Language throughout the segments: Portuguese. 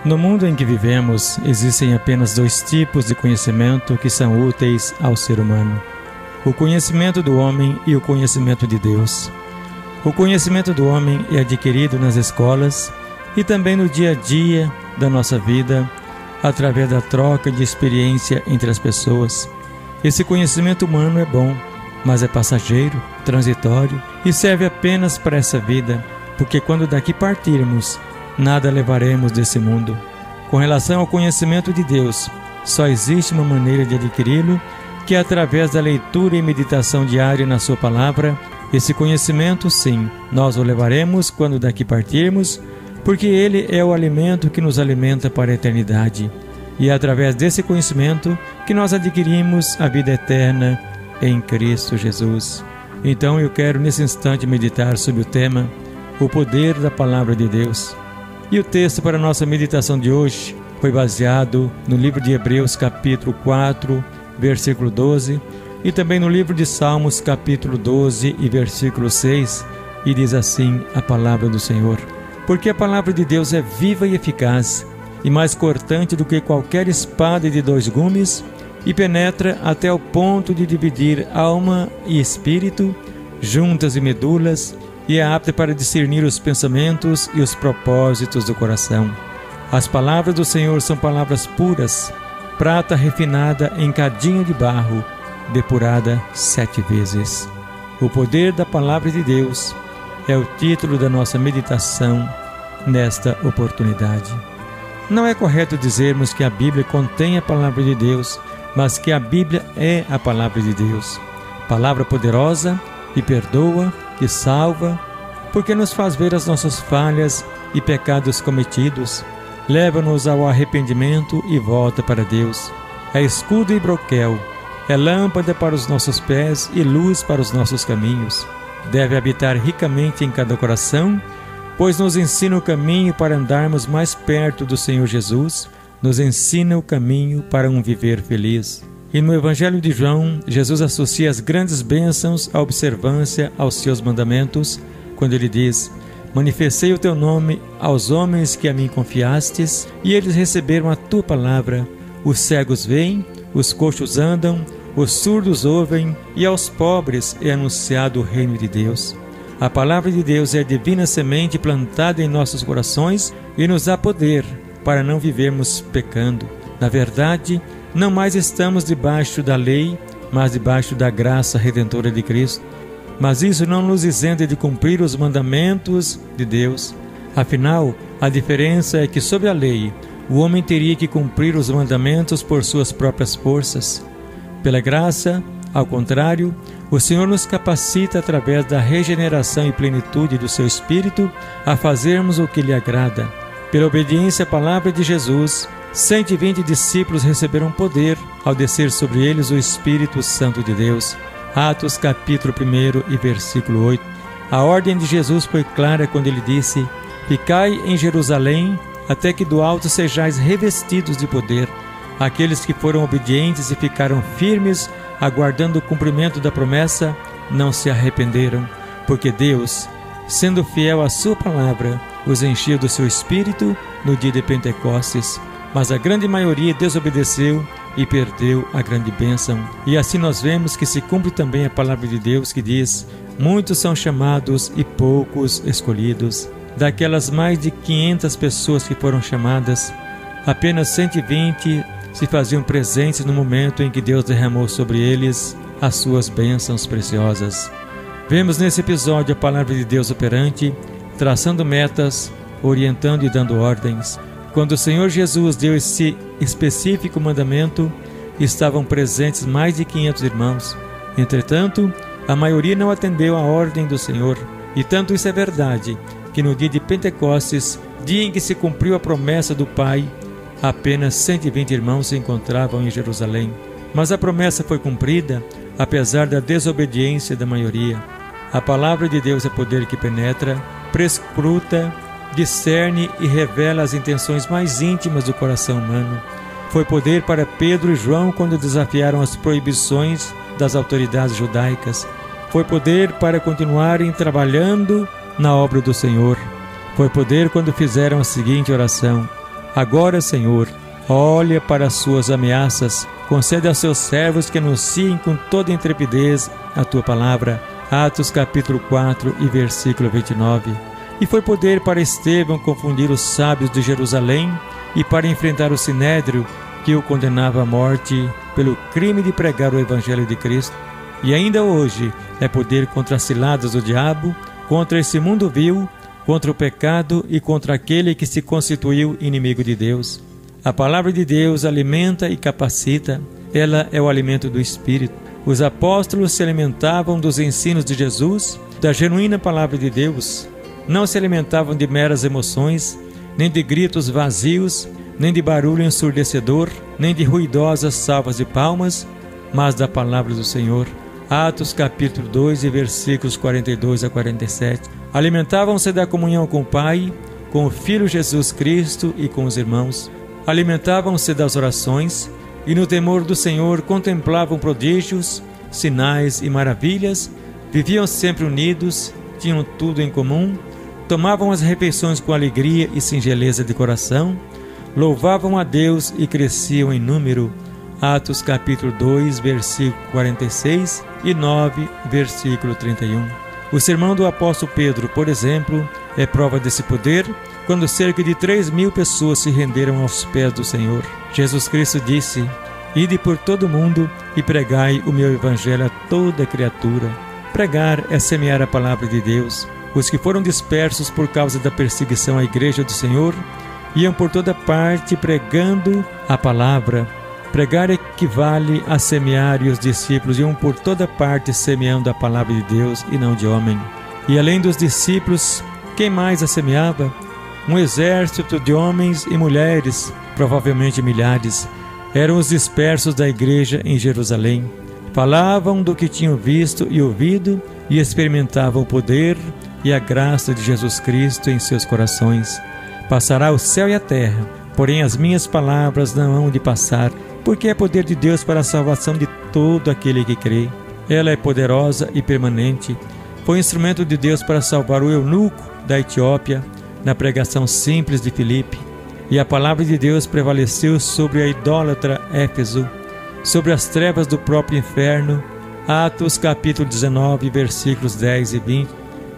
No mundo em que vivemos, existem apenas dois tipos de conhecimento que são úteis ao ser humano: o conhecimento do homem e o conhecimento de Deus. O conhecimento do homem é adquirido nas escolas e também no dia a dia da nossa vida, através da troca de experiência entre as pessoas. Esse conhecimento humano é bom, mas é passageiro, transitório e serve apenas para essa vida, porque quando daqui partirmos, nada levaremos desse mundo. Com relação ao conhecimento de Deus, só existe uma maneira de adquiri-lo, que é através da leitura e meditação diária na sua palavra. Esse conhecimento, sim, nós o levaremos quando daqui partirmos, porque ele é o alimento que nos alimenta para a eternidade. E é através desse conhecimento que nós adquirimos a vida eterna em Cristo Jesus. Então eu quero nesse instante meditar sobre o tema, o poder da palavra de Deus. E o texto para a nossa meditação de hoje foi baseado no livro de Hebreus capítulo 4, versículo 12, e também no livro de Salmos capítulo 12 e versículo 6, e diz assim a palavra do Senhor: porque a palavra de Deus é viva e eficaz, e mais cortante do que qualquer espada de dois gumes, e penetra até o ponto de dividir alma e espírito, juntas e medulas, e é apta para discernir os pensamentos e os propósitos do coração. As palavras do Senhor são palavras puras, prata refinada em cadinho de barro, depurada 7 vezes. O poder da palavra de Deus é o título da nossa meditação nesta oportunidade. Não é correto dizermos que a Bíblia contém a palavra de Deus, mas que a Bíblia é a palavra de Deus. Palavra poderosa, que perdoa, que salva, porque nos faz ver as nossas falhas e pecados cometidos, leva-nos ao arrependimento e volta para Deus. É escudo e broquel, é lâmpada para os nossos pés e luz para os nossos caminhos. Deve habitar ricamente em cada coração, pois nos ensina o caminho para andarmos mais perto do Senhor Jesus, nos ensina o caminho para um viver feliz. E no Evangelho de João, Jesus associa as grandes bênçãos à observância aos seus mandamentos, quando ele diz: manifestei o teu nome aos homens que a mim confiastes, e eles receberam a tua palavra. Os cegos veem, os coxos andam, os surdos ouvem, e aos pobres é anunciado o reino de Deus. A palavra de Deus é a divina semente plantada em nossos corações e nos dá poder para não vivermos pecando. Na verdade, não mais estamos debaixo da lei, mas debaixo da graça redentora de Cristo. Mas isso não nos isenta de cumprir os mandamentos de Deus. Afinal, a diferença é que sob a lei, o homem teria que cumprir os mandamentos por suas próprias forças. Pela graça, ao contrário, o Senhor nos capacita através da regeneração e plenitude do seu Espírito a fazermos o que lhe agrada. Pela obediência à palavra de Jesus, 120 discípulos receberam poder ao descer sobre eles o Espírito Santo de Deus. Atos capítulo 1 e versículo 8. A ordem de Jesus foi clara quando ele disse: ficai em Jerusalém até que do alto sejais revestidos de poder. Aqueles que foram obedientes e ficaram firmes, aguardando o cumprimento da promessa, não se arrependeram, porque Deus, sendo fiel à sua palavra, os encheu do seu Espírito no dia de Pentecostes. Mas a grande maioria desobedeceu e perdeu a grande bênção. E assim nós vemos que se cumpre também a palavra de Deus que diz: muitos são chamados e poucos escolhidos. Daquelas mais de 500 pessoas que foram chamadas, apenas 120 se faziam presentes no momento em que Deus derramou sobre eles as suas bênçãos preciosas. Vemos nesse episódio a palavra de Deus operante, traçando metas, orientando e dando ordens. Quando o Senhor Jesus deu esse específico mandamento, estavam presentes mais de 500 irmãos. Entretanto, a maioria não atendeu à ordem do Senhor. E tanto isso é verdade, que no dia de Pentecostes, dia em que se cumpriu a promessa do Pai, apenas 120 irmãos se encontravam em Jerusalém. Mas a promessa foi cumprida, apesar da desobediência da maioria. A palavra de Deus é poder que penetra, prescruta, discerne e revela as intenções mais íntimas do coração humano. Foi poder para Pedro e João quando desafiaram as proibições das autoridades judaicas. Foi poder para continuarem trabalhando na obra do Senhor. Foi poder quando fizeram a seguinte oração: Agora, Senhor, olha para as suas ameaças, concede aos seus servos que anunciem com toda intrepidez a tua palavra. Atos capítulo 4 e versículo 29. E foi poder para Estevão confundir os sábios de Jerusalém e para enfrentar o sinédrio que o condenava à morte pelo crime de pregar o Evangelho de Cristo. E ainda hoje é poder contra as ciladas do diabo, contra esse mundo vil, contra o pecado e contra aquele que se constituiu inimigo de Deus. A palavra de Deus alimenta e capacita, ela é o alimento do Espírito. Os apóstolos se alimentavam dos ensinos de Jesus, da genuína palavra de Deus. Não se alimentavam de meras emoções, nem de gritos vazios, nem de barulho ensurdecedor, nem de ruidosas salvas de palmas, mas da palavra do Senhor. Atos capítulo 2 e versículos 42 a 47. Alimentavam-se da comunhão com o Pai, com o Filho Jesus Cristo e com os irmãos. Alimentavam-se das orações e no temor do Senhor contemplavam prodígios, sinais e maravilhas, viviam sempre unidos, tinham tudo em comum, tomavam as refeições com alegria e singeleza de coração, louvavam a Deus e cresciam em número. Atos capítulo 2, versículo 46 e 9, versículo 31. O sermão do apóstolo Pedro, por exemplo, é prova desse poder, quando cerca de 3.000 pessoas se renderam aos pés do Senhor. Jesus Cristo disse: Ide por todo o mundo e pregai o meu evangelho a toda criatura. Pregar é semear a palavra de Deus. Os que foram dispersos por causa da perseguição à igreja do Senhor iam por toda parte pregando a palavra. Pregar equivale a semear, e os discípulos iam por toda parte semeando a palavra de Deus e não de homem. E além dos discípulos, quem mais a semeava? Um exército de homens e mulheres, provavelmente milhares, eram os dispersos da igreja em Jerusalém. Falavam do que tinham visto e ouvido e experimentavam o poder e a graça de Jesus Cristo em seus corações. Passará o céu e a terra, porém as minhas palavras não hão de passar, porque é poder de Deus para a salvação de todo aquele que crê. Ela é poderosa e permanente. Foi instrumento de Deus para salvar o eunuco da Etiópia na pregação simples de Filipe. E a palavra de Deus prevaleceu sobre a idólatra Éfeso, sobre as trevas do próprio inferno. Atos capítulo 19, versículos 10 e 20.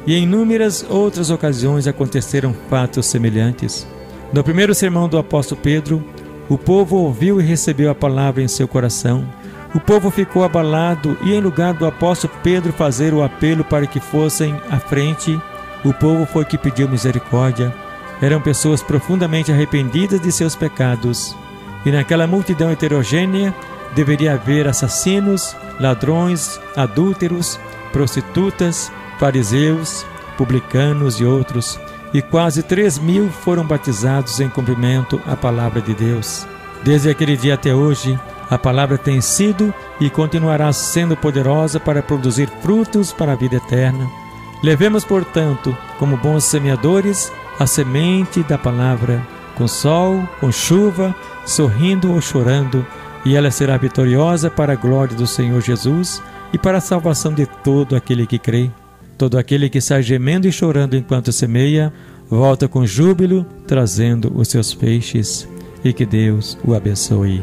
E em inúmeras outras ocasiões aconteceram fatos semelhantes. No primeiro sermão do apóstolo Pedro, o povo ouviu e recebeu a palavra em seu coração. O povo ficou abalado e, em lugar do apóstolo Pedro fazer o apelo para que fossem à frente, o povo foi que pediu misericórdia. Eram pessoas profundamente arrependidas de seus pecados. E naquela multidão heterogênea deveria haver assassinos, ladrões, adúlteros, prostitutas, fariseus, publicanos e outros. E quase 3.000 foram batizados em cumprimento à palavra de Deus. Desde aquele dia até hoje, a palavra tem sido e continuará sendo poderosa para produzir frutos para a vida eterna. Levemos, portanto, como bons semeadores, a semente da palavra, com sol, com chuva, sorrindo ou chorando, e ela será vitoriosa para a glória do Senhor Jesus e para a salvação de todo aquele que crê. Todo aquele que sai gemendo e chorando enquanto semeia, volta com júbilo, trazendo os seus feixes. E que Deus o abençoe.